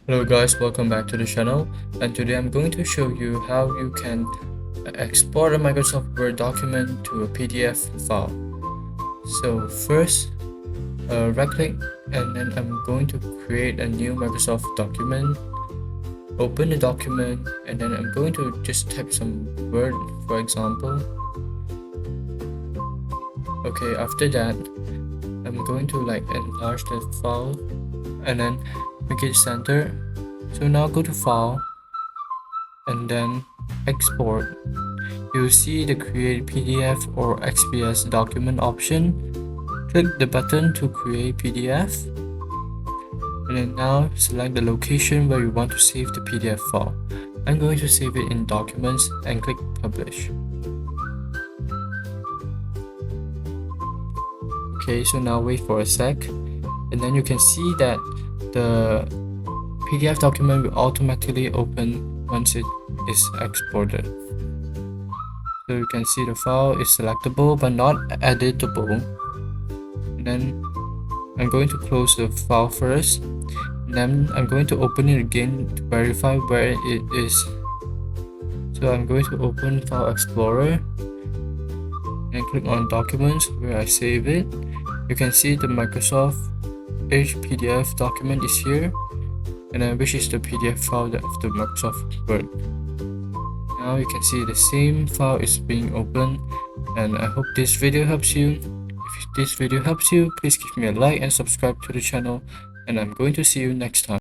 Hello guys, welcome back to the channel, and today I'm going to show you how you can export a Microsoft Word document to a PDF file. So first, right click, and then I'm going to create a new Microsoft document. Open the document, and then I'm going to just type some word, for example. Okay, after that, I'm going to enlarge the file and then make it center. So now go to file and then export. You'll see the create PDF or XPS document option. Click the button to create PDF, and then now select the location where you want to save the PDF file. I'm going to save it in documents and click publish. Okay, so now wait for a sec, and then you can see that the PDF document will automatically open once it is exported. So you can see the file is selectable but not editable. And then I'm going to close the file first, and then I'm going to open it again to verify where it is. So I'm going to open File Explorer and click on Documents where I save it. You can see the Microsoft Edge PDF document is here, and then which is the PDF file of the Microsoft Word. Now you can see the same file is being opened, and I hope this video helps you. If this video helps you, please give me a like and subscribe to the channel, and I'm going to see you next time.